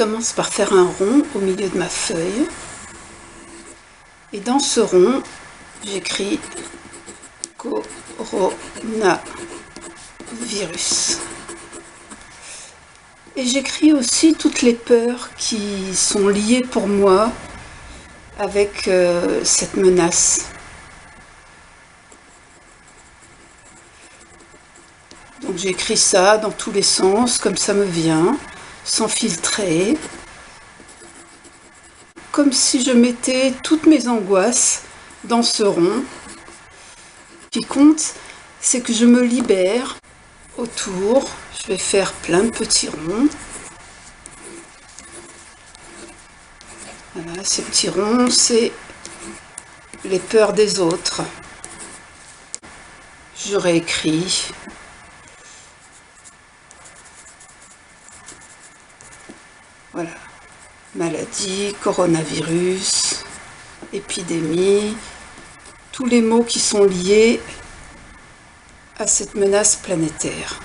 commence par faire un rond au milieu de ma feuille. Et dans ce rond, j'écris coronavirus. Et j'écris aussi toutes les peurs qui sont liées pour moi avec cette menace. Donc j'écris ça dans tous les sens, comme ça me vient, sans filtrer. Comme si je mettais toutes mes angoisses dans ce rond. Ce qui compte, c'est que je me libère autour. Je vais faire plein de petits ronds. Voilà, ces petits ronds, c'est les peurs des autres. Je réécris. Voilà. Maladie, coronavirus, épidémie, tous les mots qui sont liés à cette menace planétaire.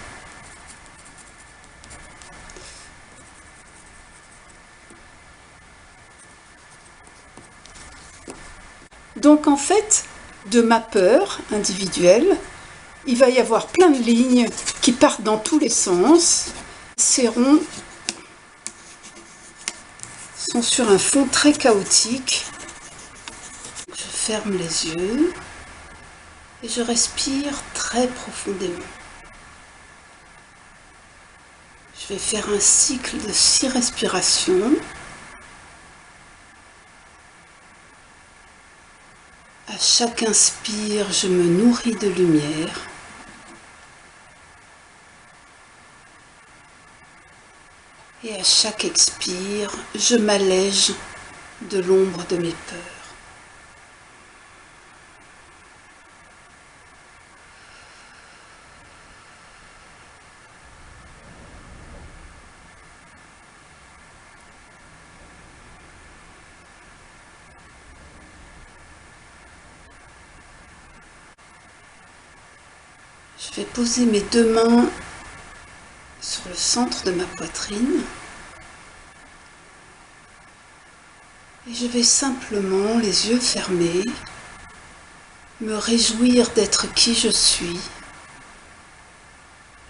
Donc en fait, de ma peur individuelle, il va y avoir plein de lignes qui partent dans tous les sens. Ces ronds sont sur un fond très chaotique. Je ferme les yeux et je respire très profondément. Je vais faire un cycle de 6 respirations. À chaque inspire, je me nourris de lumière. Et à chaque expire, je m'allège de l'ombre de mes peurs. Je vais poser mes 2 mains sur le centre de ma poitrine et je vais simplement, les yeux fermés, me réjouir d'être qui je suis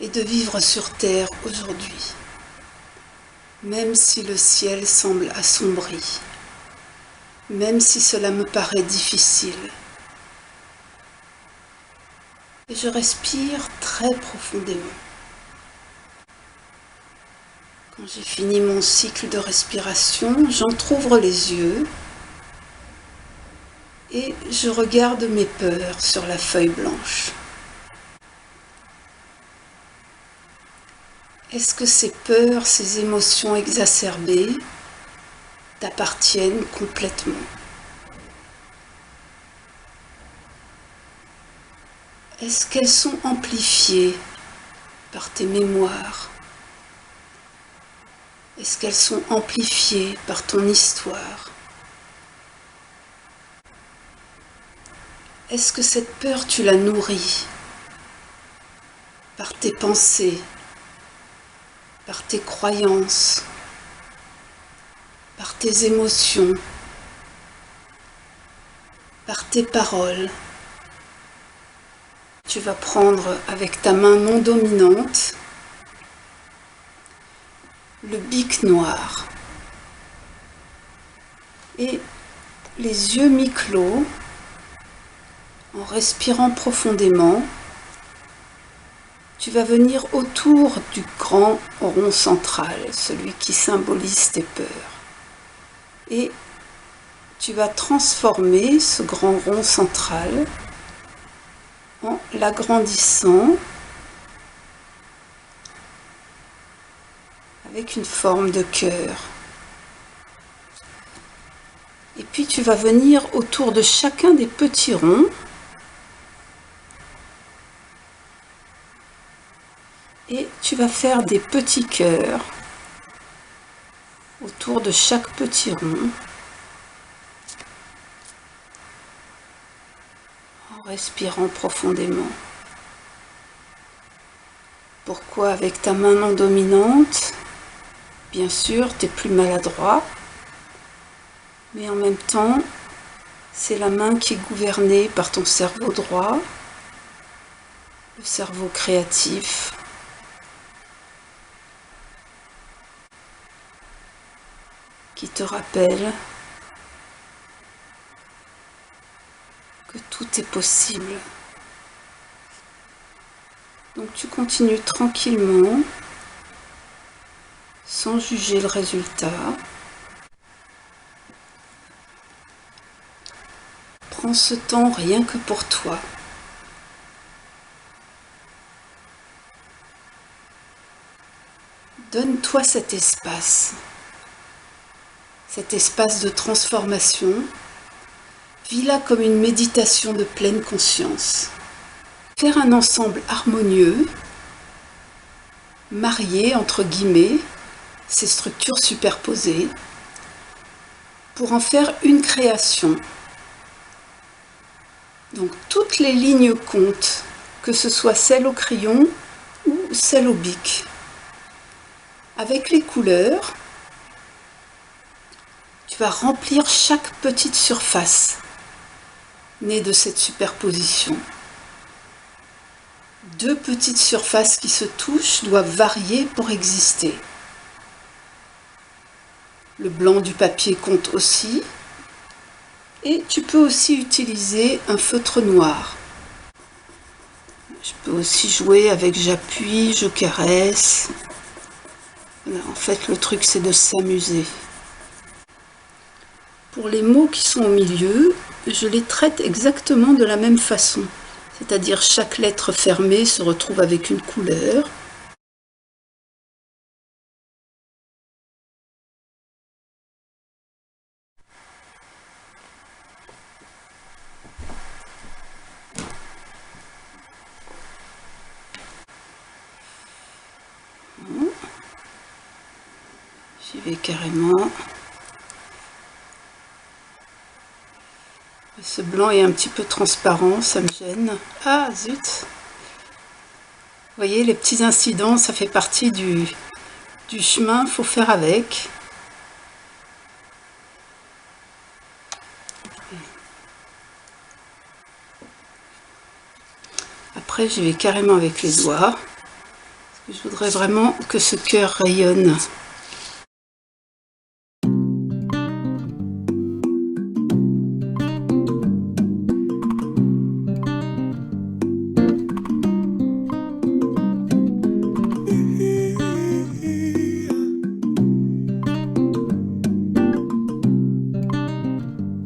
et de vivre sur Terre aujourd'hui, même si le ciel semble assombri, même si cela me paraît difficile. Et je respire très profondément. Quand j'ai fini mon cycle de respiration, j'entrouvre les yeux et je regarde mes peurs sur la feuille blanche. Est-ce que ces peurs, ces émotions exacerbées t'appartiennent complètement ? Est-ce qu'elles sont amplifiées par tes mémoires ? Est-ce qu'elles sont amplifiées par ton histoire ? Est-ce que cette peur, tu la nourris par tes pensées, par tes croyances, par tes émotions, par tes paroles ? Tu vas prendre avec ta main non dominante le bic noir et les yeux mi-clos, en respirant profondément, tu vas venir autour du grand rond central, celui qui symbolise tes peurs. Et tu vas transformer ce grand rond central en l'agrandissant avec une forme de cœur. Et puis tu vas venir autour de chacun des petits ronds et tu vas faire des petits cœurs autour de chaque petit rond en respirant profondément. Pourquoi avec ta main non dominante, Bien sûr, tu es plus maladroit, mais en même temps, c'est la main qui est gouvernée par ton cerveau droit, le cerveau créatif, qui te rappelle que tout est possible. Donc tu continues tranquillement, sans juger le résultat. Prends ce temps rien que pour toi. Donne-toi cet espace de transformation. Vis-la comme une méditation de pleine conscience. Faire un ensemble harmonieux, marier entre guillemets ces structures superposées pour en faire une création. Donc toutes les lignes comptent, que ce soit celle au crayon ou celle au bic. Avec les couleurs, tu vas remplir chaque petite surface née de cette superposition. Deux petites surfaces qui se touchent doivent varier pour exister. Le blanc du papier compte aussi. Et tu peux aussi utiliser un feutre noir. Je peux aussi jouer avec j'appuie, je caresse. Voilà, en fait, le truc, c'est de s'amuser. Pour les mots qui sont au milieu, je les traite exactement de la même façon. C'est-à-dire chaque lettre fermée se retrouve avec une couleur. J'y vais carrément. Ce blanc est un petit peu transparent, ça me gêne. Ah zut! Vous voyez, les petits incidents, ça fait partie du chemin, faut faire avec. Après, j'y vais carrément avec les doigts. Je voudrais vraiment que ce cœur rayonne